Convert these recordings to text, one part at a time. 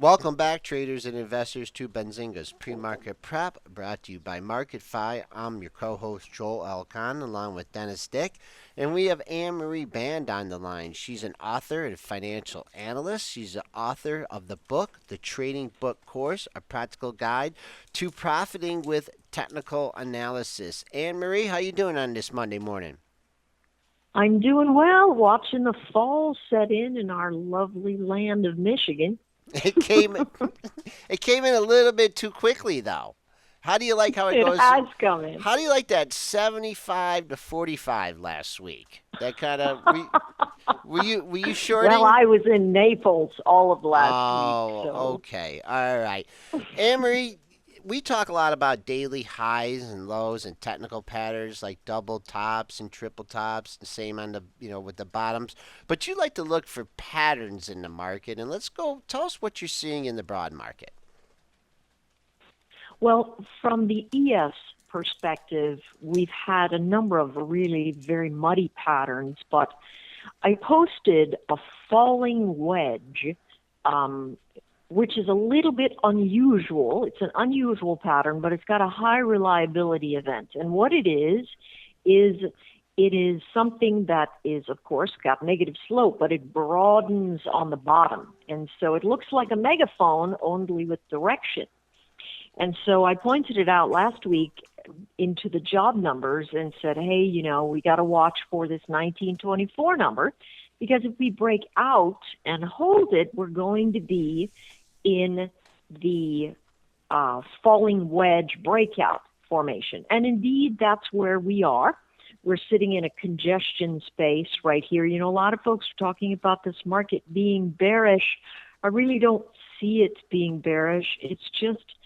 Welcome back, traders and investors, to Benzinga's pre-market prep, brought to you by MarketFi. I'm your co-host Joel Elcon, along with Dennis Dick, and we have Anne-Marie Baiynd on the line. She's an author and financial analyst. She's the author of the book, The Trading Book Course: A Practical Guide to Profiting with Technical Analysis. Anne-Marie, how you doing on this Monday morning? I'm doing well, watching the fall set in our lovely land of Michigan. It came, it came in a little bit too quickly, though. How do you like how it It goes? has come in. How do you like that 75 to 45 last week? That kind of were you Well, shorting? I was in Naples all of last week, Oh, so okay. All right. Emery, we talk a lot about daily highs and lows and technical patterns like double tops and triple tops, the same on the, with the bottoms. But you like to look for patterns in the market, and let's go tell us what you're seeing in the broad market. well, from the ES perspective, we've had a number of really very muddy patterns, but I posted a falling wedge, um, which is a little bit unusual. It's an unusual pattern, but it's got a high reliability event. And what is it is something that is, of course, got negative slope, but it broadens on the bottom. And so it looks like a megaphone only with direction. And so I pointed it out last week into the job numbers and said, hey, we got to watch for this 1924 number, because if we break out and hold it, we're going to be in the falling wedge breakout formation. And indeed, that's where we are. We're sitting in a congestion space right here. A lot of folks are talking about this market being bearish. I really don't see it being bearish. It's just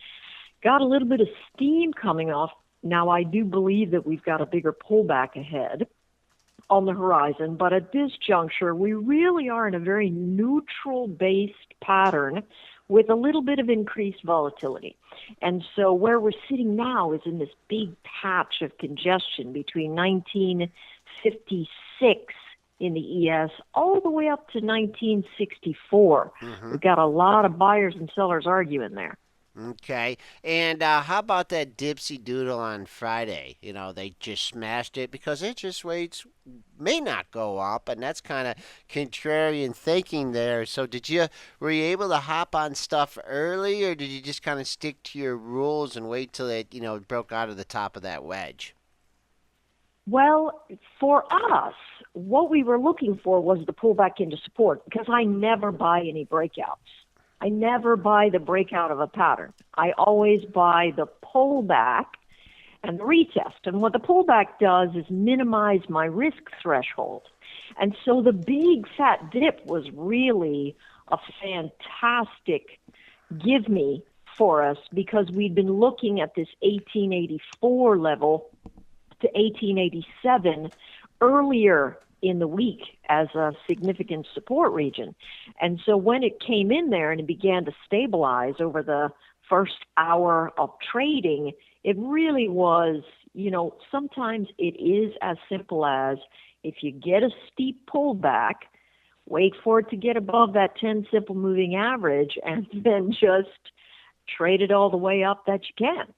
got a little bit of steam coming off. Now, I do believe that we've got a bigger pullback ahead on the horizon, but at this juncture, we really are in a very neutral-based pattern with a little bit of increased volatility. And so where we're sitting now is in this big patch of congestion between 1956 in the ES all the way up to 1964. Mm-hmm. We've got a lot of buyers and sellers arguing there. Okay. And how about that dipsy doodle on Friday? They just smashed it because interest rates may not go up, and that's kind of contrarian thinking there. So were you able to hop on stuff early, or did you just kind of stick to your rules and wait till it, broke out of the top of that wedge? Well, for us, what we were looking for was the pullback into support, because I never buy any breakouts. I never buy the breakout of a pattern. I always buy the pullback and the retest. And what the pullback does is minimize my risk threshold. And so the big fat dip was really a fantastic give me for us, because we'd been looking at this 1884 level to 1887 earlier in the week as a significant support region. And so when it came in there and it began to stabilize over the first hour of trading, it really was, sometimes it is as simple as, if you get a steep pullback, wait for it to get above that 10 simple moving average, and then just trade it all the way up that you can.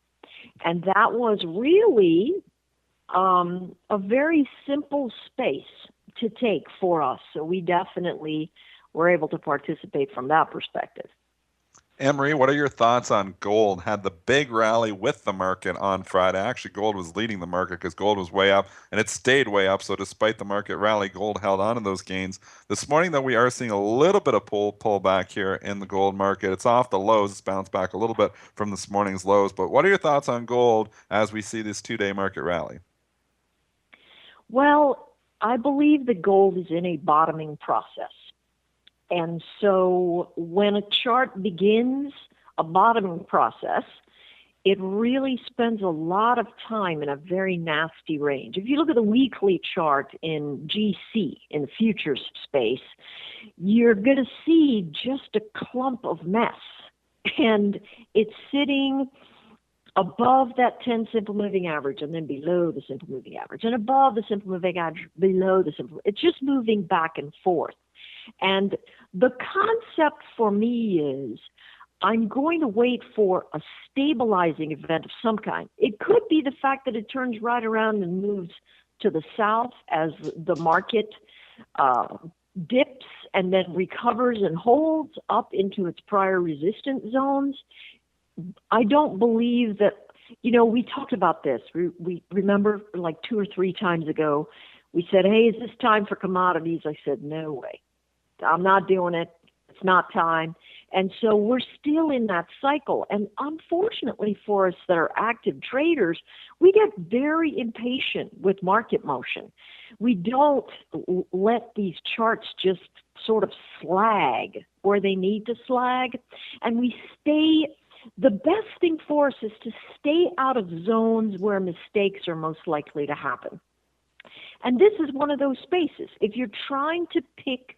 And that was really a very simple space to take for us. So we definitely were able to participate from that perspective. Anne-Marie, what are your thoughts on gold? Had the big rally with the market on Friday. Actually, gold was leading the market because gold was way up, and it stayed way up. So despite the market rally, gold held on to those gains. This morning, though, we are seeing a little bit of pullback here in the gold market. It's off the lows. It's bounced back a little bit from this morning's lows. But what are your thoughts on gold as we see this two-day market rally? Well, I believe that gold is in a bottoming process. And so when a chart begins a bottoming process, it really spends a lot of time in a very nasty range. If you look at the weekly chart in GC, in the futures space, you're going to see just a clump of mess. And it's sitting above that 10 simple moving average, and then below the simple moving average, and above the simple moving average, below the simple. It's just moving back and forth. And the concept for me is I'm going to wait for a stabilizing event of some kind. It could be the fact that it turns right around and moves to the south as the market dips and then recovers and holds up into its prior resistance zones. I don't believe that, we talked about this. We remember like 2 or 3 times ago, we said, hey, is this time for commodities? I said, no way. I'm not doing it. It's not time. And so we're still in that cycle. And unfortunately for us that are active traders, we get very impatient with market motion. We don't let these charts just sort of slag where they need to slag. And the best thing for us is to stay out of zones where mistakes are most likely to happen. And this is one of those spaces. If you're trying to pick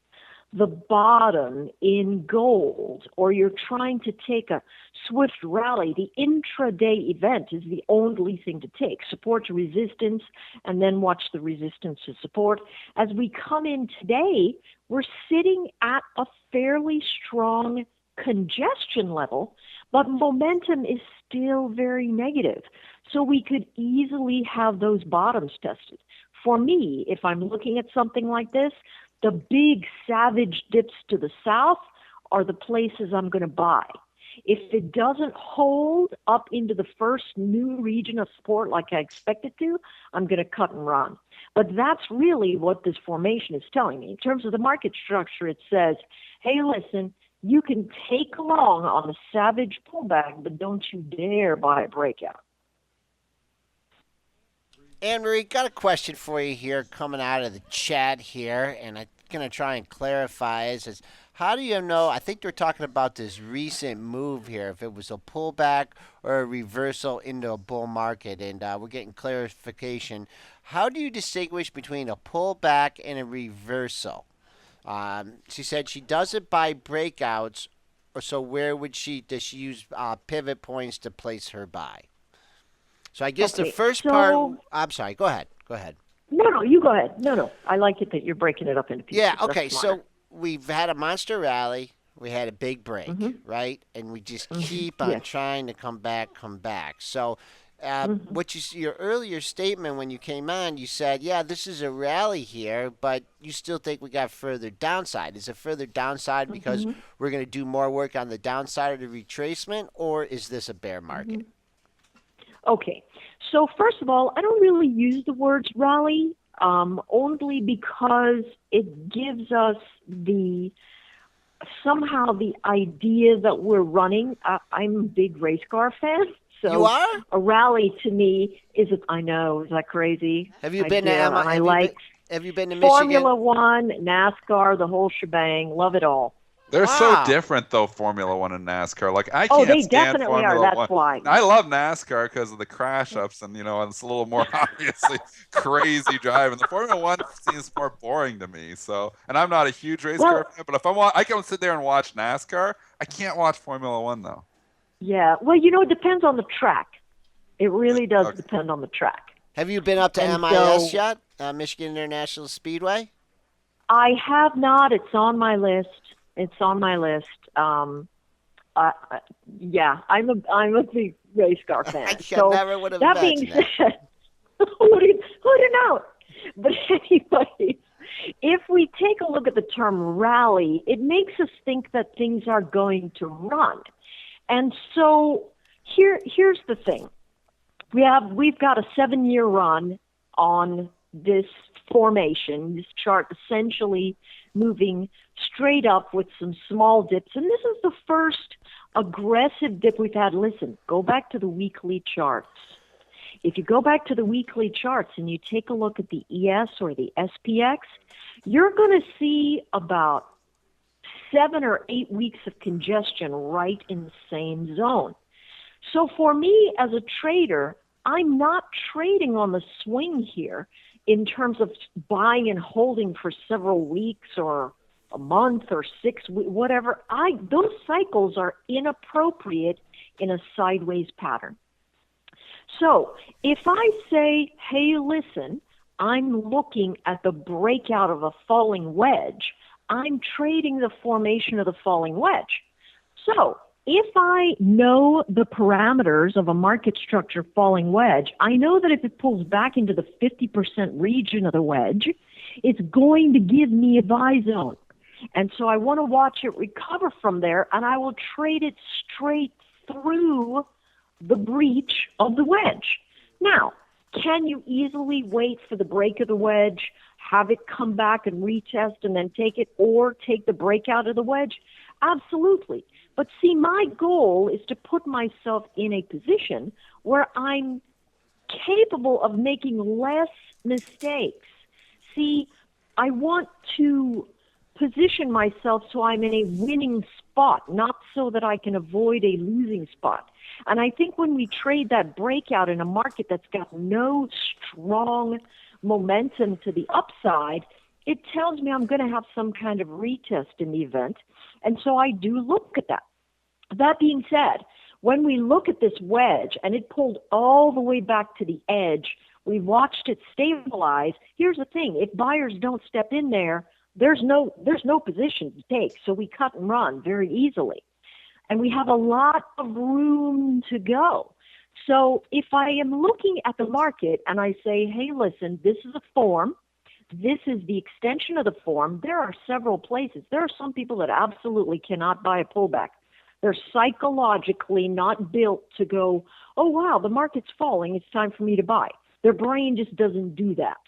the bottom in gold, or you're trying to take a swift rally, the intraday event is the only thing to take. Support to resistance, and then watch the resistance to support. As we come in today, we're sitting at a fairly strong congestion level, but momentum is still very negative. So we could easily have those bottoms tested. For me, if I'm looking at something like this, the big savage dips to the south are the places I'm going to buy. If it doesn't hold up into the first new region of support like I expect it to, I'm going to cut and run. But that's really what this formation is telling me. In terms of the market structure, it says, hey, listen, you can take along on the savage pullback, but don't you dare buy a breakout. Anne-Marie, got a question for you here coming out of the chat here, and I'm going to try and clarify. It says, how do you know, I think they're talking about this recent move here, if it was a pullback or a reversal into a bull market, and we're getting clarification. How do you distinguish between a pullback and a reversal? She said she does it by breakouts, so where does she use pivot points to place her buy? So I guess the first part, I'm sorry, go ahead. No, you go ahead. No, I like it that you're breaking it up into pieces. Yeah, okay, so we've had a monster rally. We had a big break, right? And we just keep on trying to come back. So your earlier statement when you came on, you said, yeah, this is a rally here, but you still think we got further downside. Is it further downside because we're going to do more work on the downside of the retracement, or is this a bear market? Okay, so first of all, I don't really use the words rally, only because it gives us somehow the idea that we're running. I'm a big race car fan, so you are? A rally to me I know, is that crazy? Have you been to have you been to Michigan? Formula One, NASCAR, the whole shebang, love it all. They're so different, though, Formula One and NASCAR. Like, I can't stand definitely Formula are. That's One. why. I love NASCAR because of the crash-ups and, it's a little more obviously crazy driving. The Formula One seems more boring to me. So, and I'm not a huge race car fan, but if I can sit there and watch NASCAR. I can't watch Formula One, though. Yeah. Well, it depends on the track. It really does depend on the track. Have you been up to MIS yet? Michigan International Speedway? I have not. It's on my list. Yeah, I'm a big race car fan. I never would have imagined that. Being said, who'd know? But anyway, if we take a look at the term rally, it makes us think that things are going to run. And so here's the thing. We've got a 7-year run on this formation, this chart essentially moving straight up with some small dips. And this is the first aggressive dip we've had. Listen, go back to the weekly charts. If you go back to the weekly charts and you take a look at the ES or the SPX, you're going to see about 7 or 8 weeks of congestion right in the same zone. So for me as a trader, I'm not trading on the swing here in terms of buying and holding for several weeks or a month or 6 weeks, whatever. Those cycles are inappropriate in a sideways pattern. So if I say, hey, listen, I'm looking at the breakout of a falling wedge, I'm trading the formation of the falling wedge. So if I know the parameters of a market structure falling wedge, I know that if it pulls back into the 50% region of the wedge, it's going to give me a buy zone. And so I want to watch it recover from there, and I will trade it straight through the breach of the wedge. Now, can you easily wait for the break of the wedge, have it come back and retest and then take it, or take the breakout of the wedge? Absolutely. But see, my goal is to put myself in a position where I'm capable of making less mistakes. See, I want to position myself so I'm in a winning spot, not so that I can avoid a losing spot. And I think when we trade that breakout in a market that's got no strong momentum to the upside, it tells me I'm going to have some kind of retest in the event. And so I do look at that. That being said, when we look at this wedge and it pulled all the way back to the edge, we watched it stabilize. Here's the thing. If buyers don't step in there, there's no position to take. So we cut and run very easily. And we have a lot of room to go. So if I am looking at the market and I say, hey, listen, this is a form. This is the extension of the form. There are several places. There are some people that absolutely cannot buy a pullback. They're psychologically not built to go, oh, wow, the market's falling. It's time for me to buy. Their brain just doesn't do that.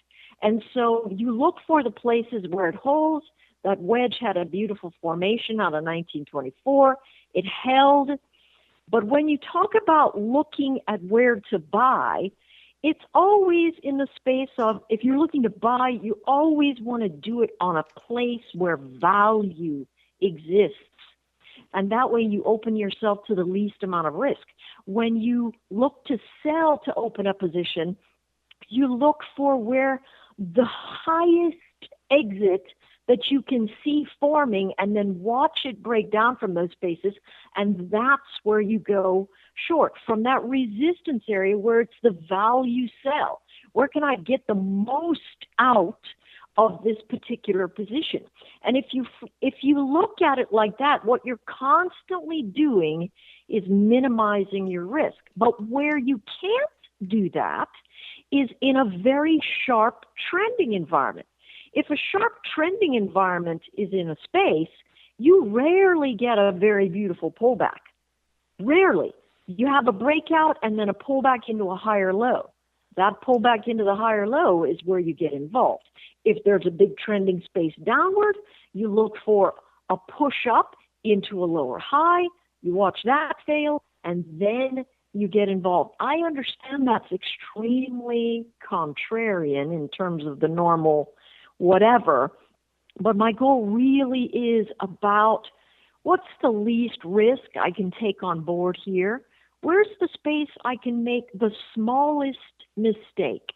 And so you look for the places where it holds. That wedge had a beautiful formation out of 1924. It held. But when you talk about looking at where to buy, it's always in the space of, if you're looking to buy, you always want to do it on a place where value exists. And that way you open yourself to the least amount of risk. When you look to sell to open a position, you look for where the highest exit that you can see forming and then watch it break down from those spaces. And that's where you go short, from that resistance area where it's the value sell. Where can I get the most out of this particular position? And if you look at it like that, what you're constantly doing is minimizing your risk. But where you can't do that is in a very sharp trending environment. If a sharp trending environment is in a space, you rarely get a very beautiful pullback. Rarely. You have a breakout and then a pullback into a higher low. That pullback into the higher low is where you get involved. If there's a big trending space downward, you look for a push up into a lower high, you watch that fail, and then you get involved. I understand that's extremely contrarian in terms of the normal whatever, but my goal really is about what's the least risk I can take on board here? Where's the space I can make the smallest mistake?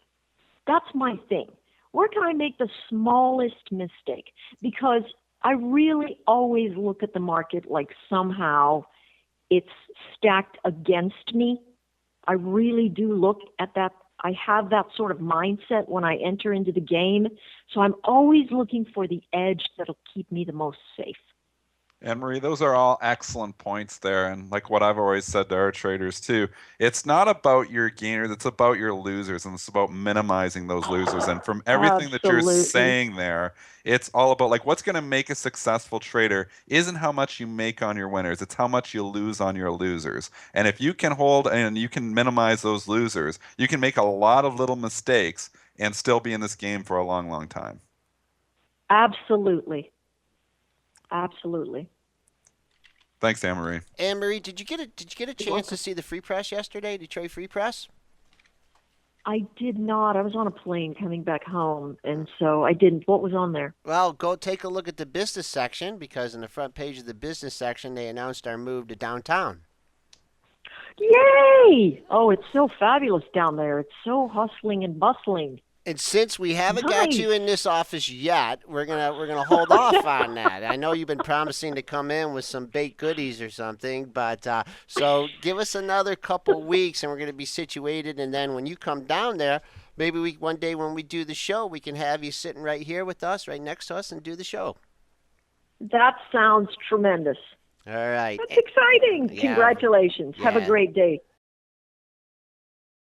That's my thing. Where can I make the smallest mistake? Because I really always look at the market like somehow it's stacked against me. I really do look at that. I have that sort of mindset when I enter into the game. So I'm always looking for the edge that'll keep me the most safe. Anne-Marie, those are all excellent points there. And like what I've always said to our traders too, it's not about your gainers, it's about your losers. And it's about minimizing those losers. And from everything that you're saying there, it's all about like what's going to make a successful trader isn't how much you make on your winners, it's how much you lose on your losers. And if you can hold and you can minimize those losers, you can make a lot of little mistakes and still be in this game for a long, long time. Absolutely. Absolutely. Thanks, Anne-Marie. Anne-Marie, did you get a chance to see the free press yesterday, Detroit Free Press? I did not. I was on a plane coming back home, and so I didn't. What was on there? Well, go take a look at the business section, because in the front page of the business section, they announced our move to downtown. Yay! Oh, it's so fabulous down there. It's so hustling and bustling. And since we haven't got you in this office yet, we're gonna hold off on that. I know you've been promising to come in with some baked goodies or something, but so give us another couple weeks, and we're gonna be situated. And then when you come down there, maybe one day when we do the show, we can have you sitting right here with us, right next to us, and do the show. That sounds tremendous. All right. That's exciting. Yeah. Congratulations. Have a Yeah. great day.